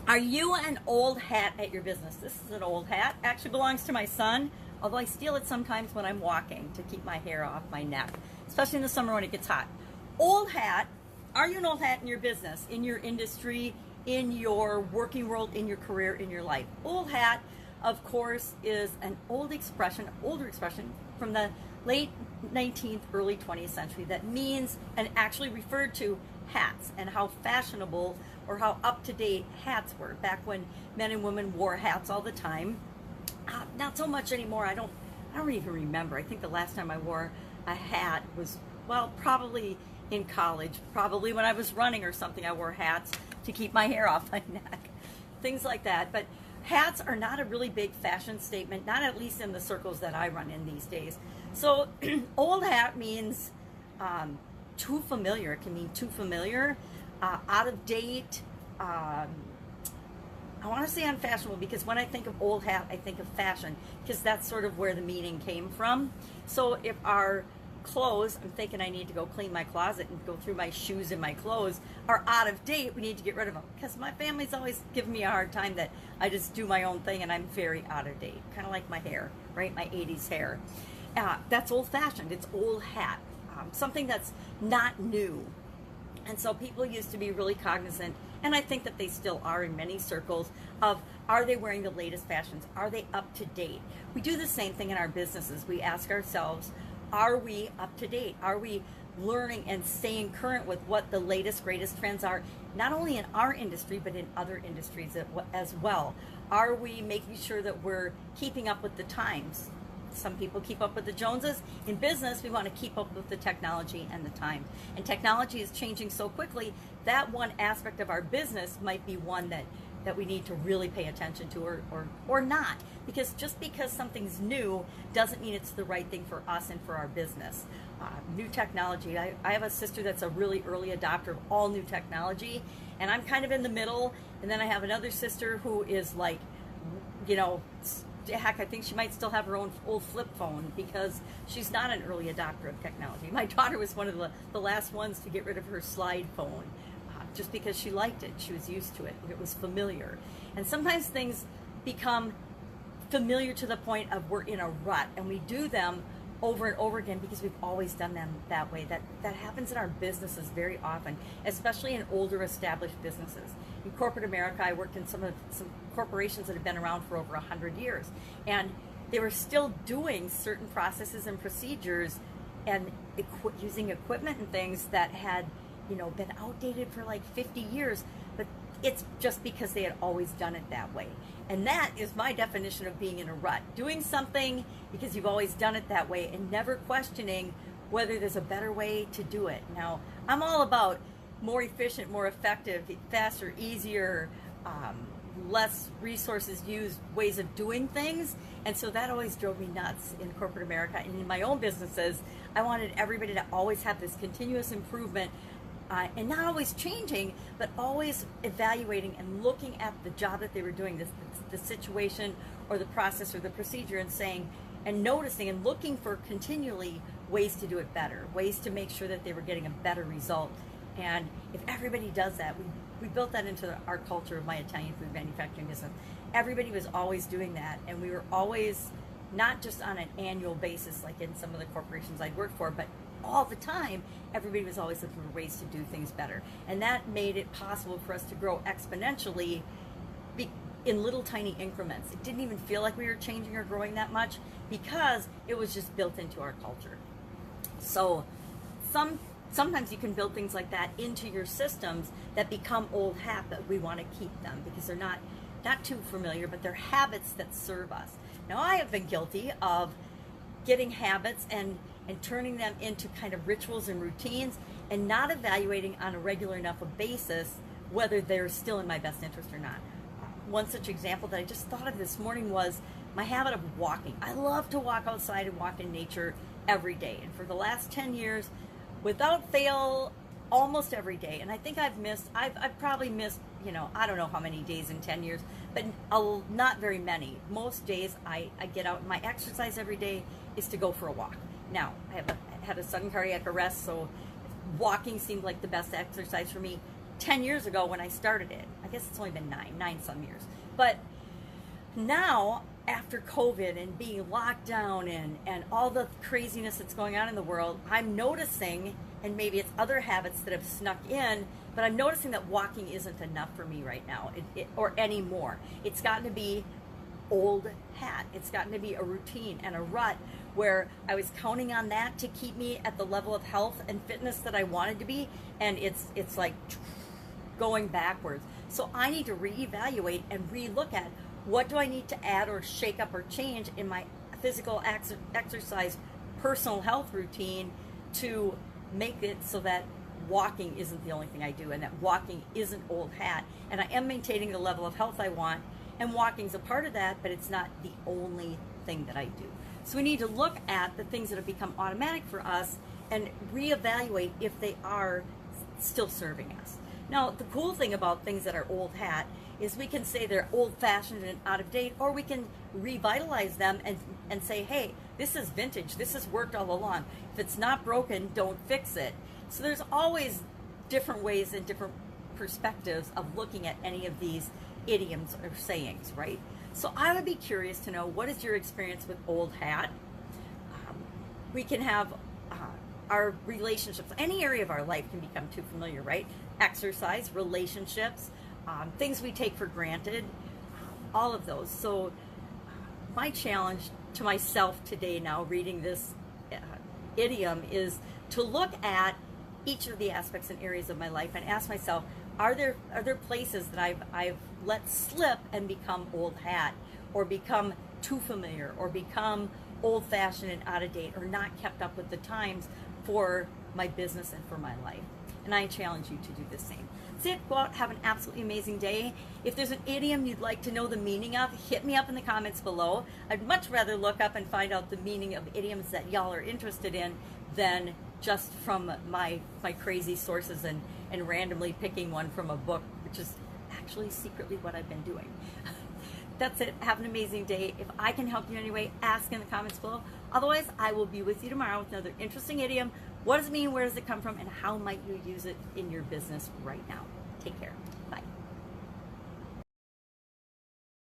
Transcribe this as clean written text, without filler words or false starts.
Are you an old hat at your business? This is an old hat. Actually belongs to my son, although I steal it sometimes when I'm walking to keep my hair off my neck, especially in the summer when it gets hot. Old hat. Are you an old hat in your business, in your industry, in your working world, in your career, in your life? Old hat, of course, is an older expression from the late 19th, early 20th century that means and actually referred to hats and how fashionable or how up-to-date hats were back when men and women wore hats all the time. Not so much anymore. I don't even remember. I think the last time I wore a hat was, well, probably in college, probably when I was running or something. I wore hats to keep my hair off my neck, things like that. But hats are not a really big fashion statement, not at least in the circles that I run in these days. So old hat means too familiar. It can mean too familiar, out of date. I want to say unfashionable because when I think of old hat, I think of fashion because that's sort of where the meaning came from. So if our clothes, I'm thinking I need to go clean my closet and go through my shoes and my clothes, are out of date, we need to get rid of them because my family's always giving me a hard time that I just do my own thing and I'm very out of date, kind of like my hair, right? My 80s hair. That's old-fashioned. It's old hat, something that's not new. And so people used to be really cognizant, and I think that they still are in many circles, of are they wearing the latest fashions? Are they up to date? We do the same thing in our businesses. We ask ourselves, are we up to date? Are we learning and staying current with what the latest, greatest trends are, not only in our industry, but in other industries as well? Are we making sure that we're keeping up with the times? Some people keep up with the Joneses. In business, we want to keep up with the technology and the time. And technology is changing so quickly that one aspect of our business might be one that we need to really pay attention to or not. Because just because something's new doesn't mean it's the right thing for us and for our business. New technology. I have a sister that's a really early adopter of all new technology, and I'm kind of in the middle. And then I have another sister who is like, you know, heck, I think she might still have her own old flip phone because she's not an early adopter of technology. My daughter was one of the last ones to get rid of her slide phone just because she liked it. She was used to it. It was familiar. And sometimes things become familiar to the point of we're in a rut and we do them over and over again because we've always done them that way. That happens in our businesses very often, especially in older established businesses. In corporate America, I worked in some corporations that have been around for over 100 years, and they were still doing certain processes and procedures and using equipment and things that had, you know, been outdated for like 50 years, but it's just because they had always done it that way. And that is my definition of being in a rut. Doing something because you've always done it that way and never questioning whether there's a better way to do it. Now, I'm all about more efficient, more effective, faster, easier, less resources used ways of doing things. And so that always drove me nuts in corporate America. And in my own businesses, I wanted everybody to always have this continuous improvement and not always changing, but always evaluating and looking at the job that they were doing, the situation or the process or the procedure, and saying and noticing and looking for continually ways to do it better, ways to make sure that they were getting a better result. And if everybody does that, we built that into our culture of my Italian food manufacturing business. Everybody was always doing that, and we were always not just on an annual basis like in some of the corporations I'd worked for, but all the time, everybody was always looking for ways to do things better. And that made it possible for us to grow exponentially in little tiny increments. It didn't even feel like we were changing or growing that much because it was just built into our culture. So sometimes you can build things like that into your systems that become old hat, but we want to keep them because they're not too familiar, but they're habits that serve us. Now, I have been guilty of getting habits and turning them into kind of rituals and routines and not evaluating on a regular enough a basis whether they're still in my best interest or not. One such example that I just thought of this morning was my habit of walking. I love to walk outside and walk in nature every day. And for the last 10 years, without fail, almost every day. And I think I've probably missed, you know, I don't know how many days in 10 years, but not very many. Most days I get out. My exercise every day is to go for a walk. Now, I had a sudden cardiac arrest, so walking seemed like the best exercise for me 10 years ago when I started it. I guess it's only been nine some years. But now, after COVID and being locked down and all the craziness that's going on in the world, I'm noticing, and maybe it's other habits that have snuck in, but I'm noticing that walking isn't enough for me right now, or anymore. It's gotten to be old hat. It's gotten to be a routine and a rut where I was counting on that to keep me at the level of health and fitness that I wanted to be, and it's like going backwards. So I need to reevaluate and relook at what do I need to add or shake up or change in my physical exercise personal health routine to make it so that walking isn't the only thing I do, and that walking isn't old hat, and I am maintaining the level of health I want, and walking's a part of that, but it's not the only thing that I do. So we need to look at the things that have become automatic for us and reevaluate if they are still serving us. Now, the cool thing about things that are old hat is we can say they're old-fashioned and out of date, or we can revitalize them and say, hey, this is vintage, this has worked all along. If it's not broken, don't fix it. So there's always different ways and different perspectives of looking at any of these idioms or sayings, right? So I would be curious to know, what is your experience with old hat? We can have our relationships, any area of our life can become too familiar, right? Exercise, relationships, things we take for granted, all of those. So my challenge to myself today, now reading this idiom, is to look at each of the aspects and areas of my life and ask myself, are there places that I've let slip and become old hat, or become too familiar, or become old-fashioned and out of date, or not kept up with the times for my business and for my life? And I challenge you to do the same. That's it. Go out, have an absolutely amazing day. If there's an idiom you'd like to know the meaning of, hit me up in the comments below. I'd much rather look up and find out the meaning of idioms that y'all are interested in than just from my crazy sources and randomly picking one from a book, which is actually secretly what I've been doing. That's it. Have an amazing day. If I can help you in any way, ask in the comments below. Otherwise, I will be with you tomorrow with another interesting idiom. What does it mean? Where does it come from? And how might you use it in your business right now? Take care.